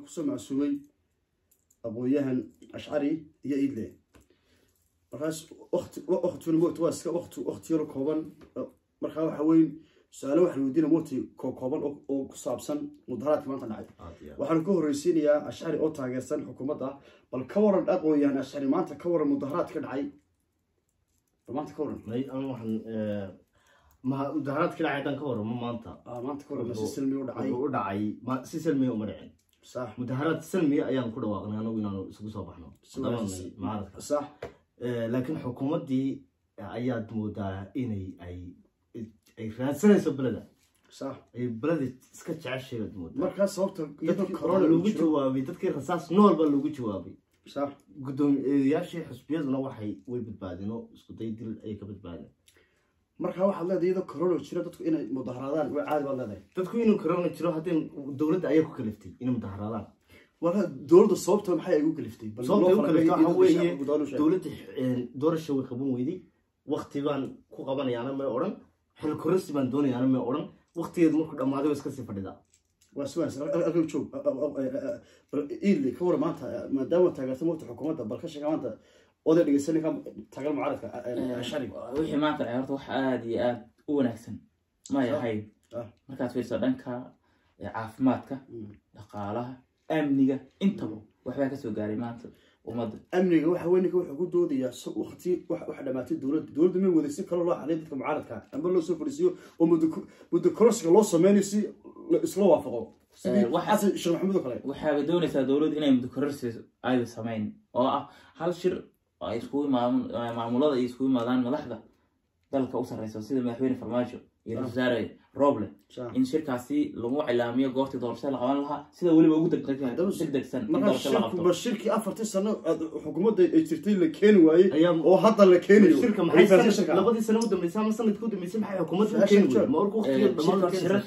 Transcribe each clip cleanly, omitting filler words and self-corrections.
كسم عسوي أبويهن أشعري يعيد له مركز أخت في الموت واسك أخت يرو كوبان مركز حوين سألوا إحنا ودينا موتي كوبان أو صابسن مظاهرات ما تنعي وحنكون رئيسين يا أشعري أو تاجرسن حكومتها بل كور الأقوى يعني أشعري ما أنت كور المظاهرات كدعي ما أنت كور أنا وحن ما مظاهرات كده عيدان كور ما أنت ما أنت كور بس سلمي ودعي ما سلمي ومرعين صح مظاهرات سلمي أيام كده واقعنا أنا وينانو سوق صباحنا ما عرفت صح لكن حكومة دي أياد مودا إني أي راسنا سبلده صح أي بلد سكتش عشرة مودا مركز صوت يدك كورونا لوجي جوابي تذكر رصاص نور باللوجي جوابي صح قدوم يا شيء حسبيزنا waxay way badbaadino isku daydil ay ka badbaadeen marka waxa la deedo corona jiro dadku inay mudaharaadaan way caadi baa leedahay dadku inuu corona jiro hadii dawladda ay ku kaliftay inay mudaharaadaan wala dawladda sababta maxay ay ugu kaliftay sababta ugu kaliftay waxa weeye dawladda doorasho way qaban weyday waqti baan ku qabanayaana ma oran xil kursi baan doonayaana ma oran waqtigeedu markuu dhamaado iska sii fadhida واسواس أقول شوف إيلي كور ما أنت ما دام تاجرت موت حكومة بالكش كمان أنت أودر يجلسني كم تاجر معارضة عشري وحي ما أنت عيرت وح عادي ونكسن ما يحيي مركز في صدنك عافماتك لقالها أمنية انتبه وحبا كسو قاري ما أنت ومد أمنية وحوينك وحقول دودي يا وختي واحدة ما تدور من وذي كل الله عليه دتك معارضة أما لو سوف رسيو ومد كروس الله سمانيسي إسلام وافقوا وحاسس شر محمود كله وحابدون يسادولود إنهم دكرس أيضا سمين هل شر يسوي معمولات يسوي مدان ملاحظة ذلك أوصل رئيس وسيد المحورين فرماجو يرزاري روبله إن شركة سي لمو إعلامية قوتي دورشة لقوان لها سيدا ولي بوجود دك سنة ما الشركة أفرت سنة حكومة يترتيل لكين واي أو حتى لكين الشركة محيسة لبدي سنة ودم لسان مثلا تكون دم لسان حي حكومة لكين ما أركو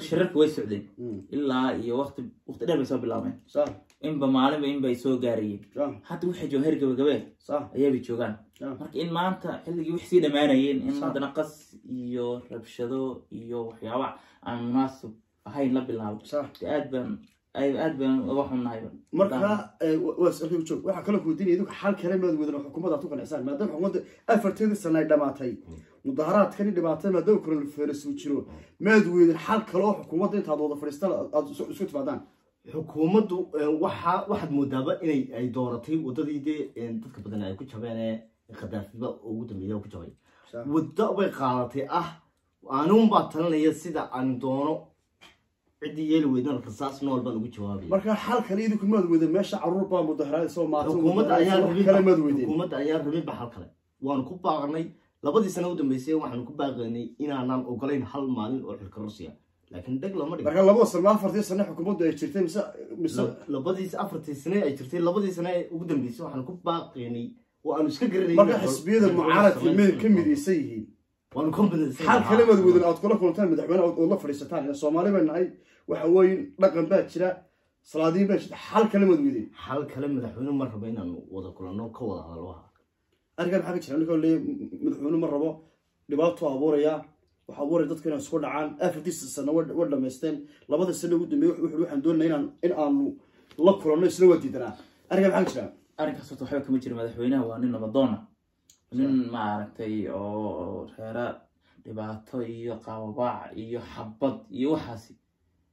شرك ويس عدين إلا يوقت ده بيسوي بالله صح إن بمعلم إن بيسوي جاري حتى وحي جوهر جوجبه صح أيه بيشوفان marka in maanta xilligii wixii dhamaanayeen in hadana qas iyo rabshado iyo waxyaabo aan munaasib ahayn la bilaabo aad baan uga xunahay marka waasoo joog waxa kale ku diinay idinku xal kale maad wadana xukuumadda ku qanacsan maadaama xukuumadda afarteed sano ay dhamaatay mudaharaadkani dhibaatay maadaama coronavirus uu jiro maad weydin xal kale oo xukuumadda inta wada fariistaan aad isku timaadaan xukuumaddu waxaad moodaaba inay ay dooratay wadadii dadka badan ay ku jabeen khadaafiba ugu dambeeyay ku jabay wadda way qaadatay aanun baa talanaya sida aan doono cidii yeeli weydaan rasaas nool baan ugu jawaabay marka xal kale idinku maad weydin meesha caruur baa mudaharaad soo maatay xukuumadda ayaa rabay xal kale waan ku baaqnay labadii sano u dambeysay waxaan ku baaqnay inaanan ogolayn hal maalin oo xilka Ruusiya laakiin dag lama dhigin marka labo sano afartii sano xukuumaddu ay jirtay mise labadii afartii sano ay jirtay labadii sano ugu dambeysay waxaan ku baaqnay وأنا إيش كجري مرة حسبية المعارضة في المين كم يديسيه وأنا كومبلس حال كلمة ودن أذكر لكم تاني مدحونا والله فريستان الصومالي من هاي وحوين رقم باتشلا صلادين باتش حال كلمة ودن حال كلمة مدحونا مرة بينا وذكر إنه كوضع على الواقع أرجع بحاجة شلون يقول لي مدحونا مرة بو لبعضه أبوريا وحبوري ضد كنا سكول عن أفرتيس السنة ولا مستن لبعض السنة ودن بيروح عندنا إن أنو الله كورونا سنة ودينا أرجع بحاجة شلون أنا كسرت حاجة كم يجري مدحوينه وأنا مضانا من ما عرفتي أو خيرات دبعتها إيو قوابع إيو حبض إيو حاسي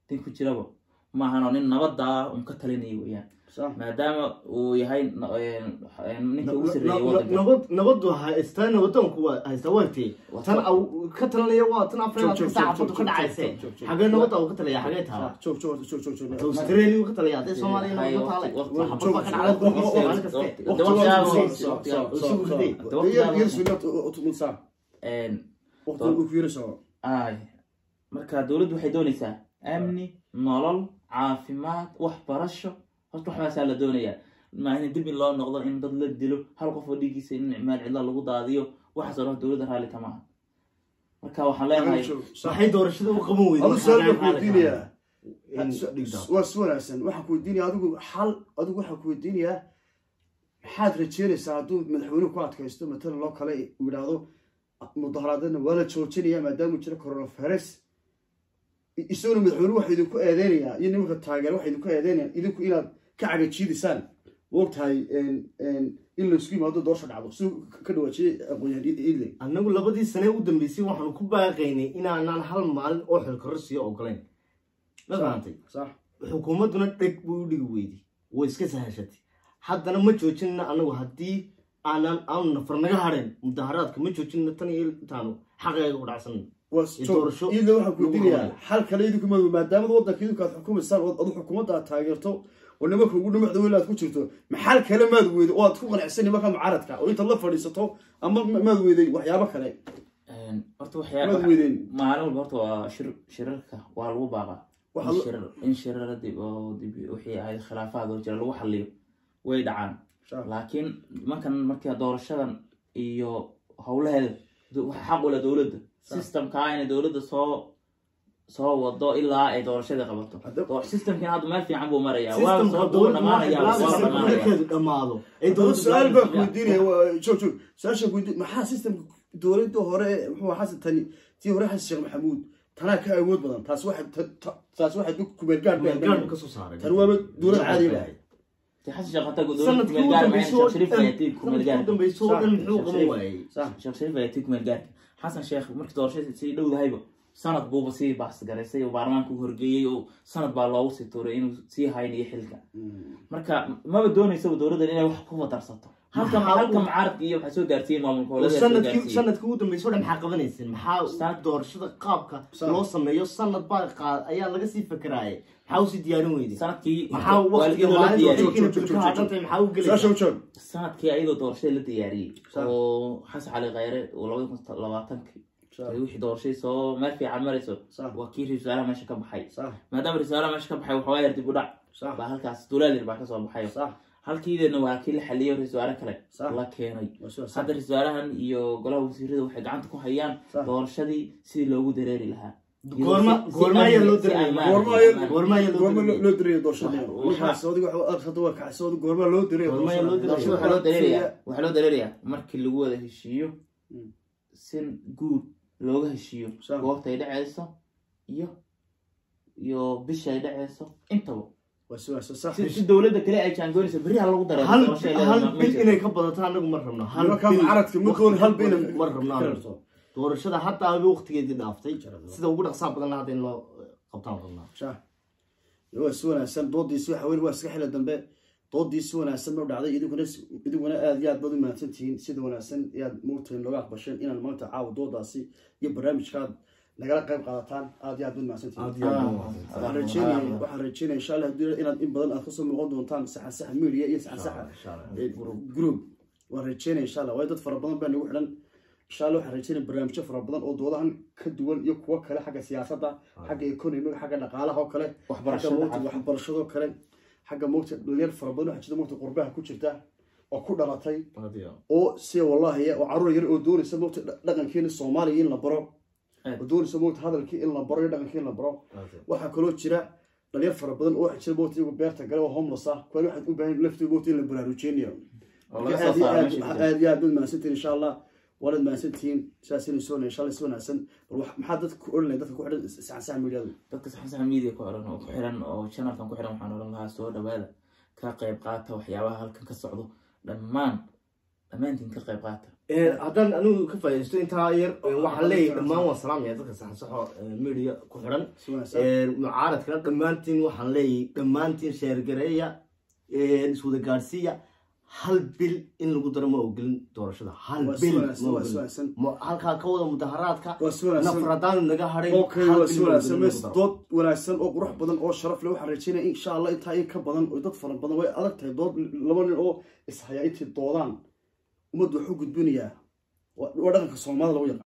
تنكو جربه ما هنون نبضة ومكتلين وياه ما دام ويهاي نك وصل نبض هايستان ودون كوا هايستوالتي تن أو كتلنا يوا تن أفراد ساعة فتو كنا عايزين حاجة نبض أو كتلا يا حاجتها شوف أستراليا وكتلا يا ده سومالي نبض على حبض كنا على marka dawladdu waxay doonaysaa amni nolol caafimaad wax barasho horta waxa la doonayaa ma in dib loo noqdo in dad la dilo hal qof oo dhigiisa in cimaad cid lagu daadiyo waxa soo dawladda raali kama marka waxaan leenahay waxay doorashada u qaban weeyeen وسوالسن waxaan ku weydiinaya adigu waxaan ku weydiinaya maxaad rajeynaysaa haduu madaxweynuhu ku adkaysto matalan loo kale yiraahdo mudaharaadana wala joojinaya maadaama jira coronavirus isagoo madaxweynuhu waxa idinku eedeynaya in nimanka taageero waxa idinku eedeynaya idinku inaad كعجة شيء لسان وقتها إن لو سكيم هذا دورش العبد سو كده شيء أقول يعني إيه annagu labadii sane u dambeysay waxaan ku baaqaynay inaanan hal maalin oo xilka rasiyo ogolayn ma fahamtay صح xukuumaduna dheg buu u dhigi weyday way iska sahashatay haddana ma joojinna annagu haddii aan nafar naga hadheen mudaharaadka ma joojinna tan iyo intaanu xaqeega u dhacsanan إذا واحد كودينيا حال كلا يدكم ما دام الوضع كذا كانت حكومة صار وضع حكومة تاجرته ولما كنا نقول معذور لا تكشرته محل كلام ما ذوي أو تفوق الحسين ما كان معارضك أو يطلع فريسته أما ما ذوي وحيا بكره برضو حياة معلوم برضو شركة والوباقة إن شرر دي وحياة هاي الخلافات وجرى لو حليو ويدعان لكن ما كان مركز دور الشغل إيو هؤلاء حق ولا دولة سيستم كائن دولة soo wado ilaa ay doorashada qabato systemkan hadda meel fiican buu maraya waa soo dhamaado su'aal baa ku weydiinaya joog su'aasha ku weydiin maxaa systemka dowladda hore wuxuu xasan tani tii hore xasan sheekh maxamuud tanaa ka awood badan taas waxa ku meel gaar ka soo saaray tan waa dowlad caadi ah xasan sheekh hata dowlad meel gaar ma sheekh shariif aytii ku meel gaar dambeysoo dhan muxuu qaban waayay sheekh shariif aytii ku meel gaar xasan sheekh markii doorashada si dhowdahayba sanad buuba sii baas garaysay oo baarlamaanka u horgeeyay oo sanad baa loogu sii tuuray inuu sii haynayo xilka marka maba doonayso dowladda inay wax ku wadarsato halka mucaaradka iyo waxa soo gaarsiin maamulka sanadkii ugu dambeysay oo maxaa qabanaysan maxaa doorashada qaabka loo sameeyo sanad baa ayaa laga sii fikiraayay maxaa u sii diyaarin weyday sanadkii maxaa waqtiga loo diyaariyay sanadkii ayadoo doorashada la diyaariyay oo xasan cali khayre oo 2020 wixii doorashada soo meel fiican marayso waa kii risaalaha meesha ka baxay maadaama risaalaha meesha ka baxay waxa dib u dhac baa halkaas dowladda baa ka soo baxay halkiideena waa kii la xaliyo risaale kale la keenay hadda risaalahan iyo golaha wasiirada waxay gacanta ku hayaan doorashadii sidii loogu dareeri lahaa goorma loo diray doorashada waxa Saudi waxa waa ka Saudi goorma loo diray waxa loo dareeriyaa markii lagu wada heshiiyo sin guud looga heshiiyo goobta ay dhacayso iyo bisha ay dhacayso intaba si dowladda kale ay jaangoynayso bariha lagu dareero hal bil inay ka badato anagu ma rabno hal mucaaradka midkood hal bil ma rabno doorashada hatta ay waqtigeedii dhaaftay sida ugu dhaqsaha badan hadda in loo qabtaan rabnaa yoo suunasan doodiisi waxa weyn waa iska xilad dambe doodiisi wanaagsan ma dhacday iduguna aad iyo aad baad u mahadsantihiin sida wanaagsan aad moogteen looga aqbasheen inaan maanta caawa doodaasi iyo barnaamijkaad nagala qayb qaadataan aad iyo aad baad mahadsantihiin waxaan rajeynaya insha Allah inaad in badan aad ka soo muuqan doontaan saxa media iyo saxa group waan rajeynaya insha Allah way dad fara badan baa nagu xidhan insha Allah waxaan rajeynaya barnaamijyo fara badan oo doodahan ka duwan iyo kuwa kale xagga siyaasadda xagga economiga xagga dhaqaalaha oo kale waxbarashada kale حاجة موت دنيا فربنا حتى موت قربها كل شيء أو كل راتي أو سي والله هي وعرور يرقوا دور يسموت لقن كين الصوماليين لبرا ودور يسموت هذا الكين لبرا لقن كين لبرا وحكلوا شراء دنيا فربنا أو حتى موت يقول بيرتا قالوا هم لصح كل واحد يبين لفت موت اللي براروتشينيا هذه بدون ما ستين إن شاء الله ولد ما ستين ساسين يسون إن شاء الله يسون حسن روح محدد كورنا ده كورنا ساعة مليون dadka saxan media ku xiran oo channelkan ku xiran waxaan oran lahaa soo dhawaada ka qayb qaata waxyaabaha halkan ka socdo dhammaantiin ka qayb qaata haddaan anigu ka faa'iideysto intaa yar waxaan leeyahay dhammaan waa salaamaya dadka saxan media ku xiran mucaaradka dhammaantiin waxaan leeyahay dhammaantiin share gareeya iswada gaarsiiya hal bil in lagu daro ma ogolin doorashada hal bil halka ka wada mudaharaadka nafradaan naga haray dood wanaagsan oo qurux badan oo sharaf leh waxaan rajeynaa insha Allah inta ay ka badan oo dad fara badan way adag tahay dood laba nin oo is haya intii doodaan umadu wuxuu gudbinayaa waa dhaqanka Soomaalida lagu yaqaan